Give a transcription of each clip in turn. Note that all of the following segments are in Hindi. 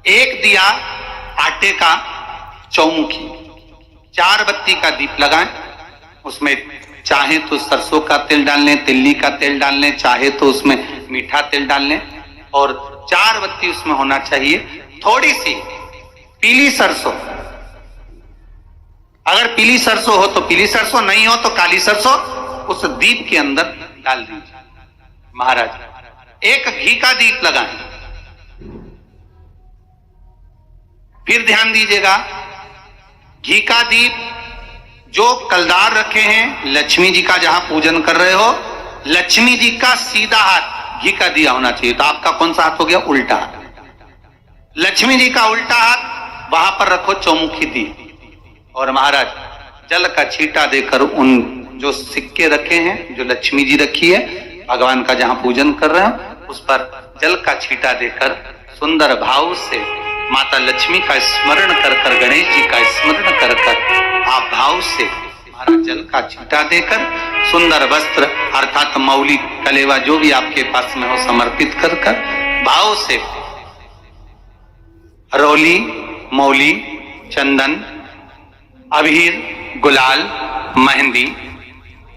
एक दिया आटे का चौमुखी, 4 बत्ती का दीप लगाएं। उसमें चाहे तो सरसों का तेल डाल लें, तिल्ली का तेल डाल लें, चाहे तो उसमें मीठा तेल डाल लें, और 4 बत्ती उसमें होना चाहिए। थोड़ी सी पीली सरसों, अगर पीली सरसों हो तो पीली सरसों, नहीं हो तो काली सरसों उस दीप के अंदर डाल दीजिए। महाराज एक घी का दीप लगाएं। फिर ध्यान दीजिएगा, घी का दीप जो कलदार रखे हैं, लक्ष्मी जी का जहां पूजन कर रहे हो, लक्ष्मी जी का सीधा हाथ घी का दिया होना चाहिए। तो आपका कौन सा हाथ हो गया? उल्टा हाथ। लक्ष्मी जी का उल्टा हाथ, वहां पर रखो चौमुखी दीप, और महाराज जल का छींटा देकर उन जो सिक्के रखे हैं, जो लक्ष्मी जी रखी है, भगवान का जहां पूजन कर रहे हैं, उस पर जल का छींटा देकर सुंदर भाव से माता लक्ष्मी का स्मरण कर कर, गणेश जी का स्मरण कर कर आप भाव से महाराज जल का छींटा देकर सुंदर वस्त्र अर्थात मौली कलेवा जो भी आपके पास में हो समर्पित कर कर भाव से रौली, मौली, चंदन, अबीर, गुलाल, मेहंदी,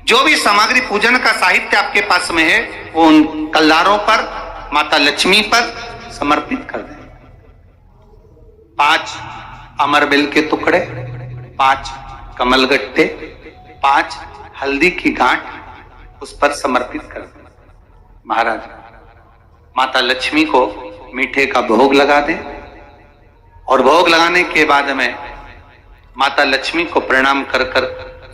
जो भी सामग्री पूजन का साहित्य आपके पास में है, वो उन कलदारों पर, माता लक्ष्मी पर समर्पित कर दें। 5 अमरबेल के टुकड़े, 5 कमलगट्टे, 5 हल्दी की गांठ उस पर समर्पित कर दें। महाराज माता लक्ष्मी को मीठे का भोग लगा दें, और भोग लगाने के बाद में माता लक्ष्मी को प्रणाम कर कर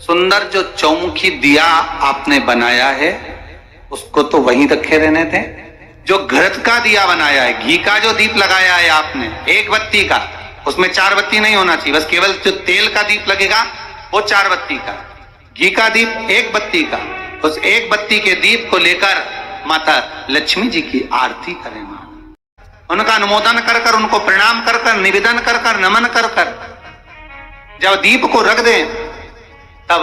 सुंदर जो चौमुखी दिया आपने बनाया है उसको तो वहीं रखे रहने दें। जो घृत का दिया बनाया है, घी का जो दीप लगाया है आपने 1 बत्ती का, उसमें 4 बत्ती नहीं होना चाहिए, बस केवल जो तेल का दीप लगेगा वो 4 बत्ती का, घी का दीप 1 बत्ती का, उस 1 बत्ती के दीप को लेकर माता लक्ष्मी जी की आरती करें, उनका अनुमोदन कर कर, उनको प्रणाम कर कर, निवेदन कर कर, नमन कर कर जब दीप को रख दें, तब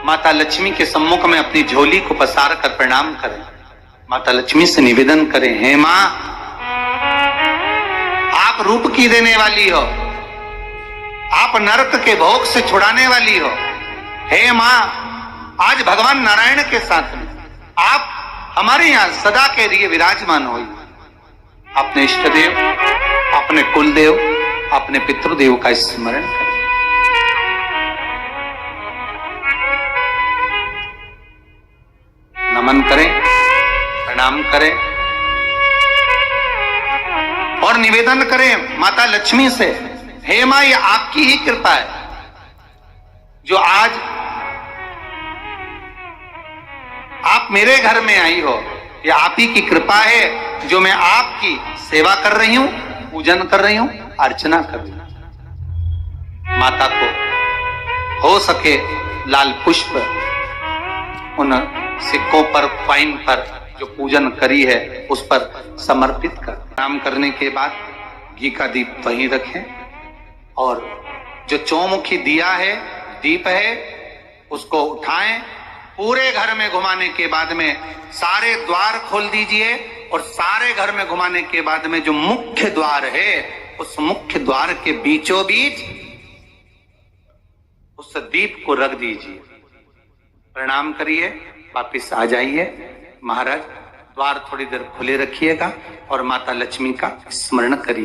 माता लक्ष्मी के सम्मुख में अपनी झोली को पसार कर प्रणाम करें। माता लक्ष्मी से निवेदन करें, हे मां, आप रूप की देने वाली हो, आप नरक के भोग से छुड़ाने वाली हो। हे मां, आज भगवान नारायण के साथ में आप हमारे यहां सदा के लिए विराजमान हो। अपने इष्ट देव, अपने कुल देव, अपने पितृदेव का स्मरण करें। नमन करें, प्रणाम करें और निवेदन करें माता लक्ष्मी से, हे मां, ये आपकी ही कृपा है जो आज आप मेरे घर में आई हो। ये आप ही की कृपा है जो मैं आपकी सेवा कर रही हूं, पूजन कर रही हूं, अर्चना कर रही हूं। माता को हो सके लाल पुष्प उन सिक्कों पर, कॉइन पर जो पूजन करी है उस पर समर्पित कर, प्रणाम करने के बाद घी का दीप वहीं रखें, और जो चौमुखी दिया है, दीप है, उसको उठाएं, पूरे घर में घुमाने के बाद में सारे द्वार खोल दीजिए, और सारे घर में घुमाने के बाद में जो मुख्य द्वार है, उस मुख्य द्वार के बीचों बीच उस दीप को रख दीजिए। प्रणाम करिए, वापिस आ जाइए। महाराज द्वार थोड़ी देर खुले रखिएगा और माता लक्ष्मी का स्मरण करिए।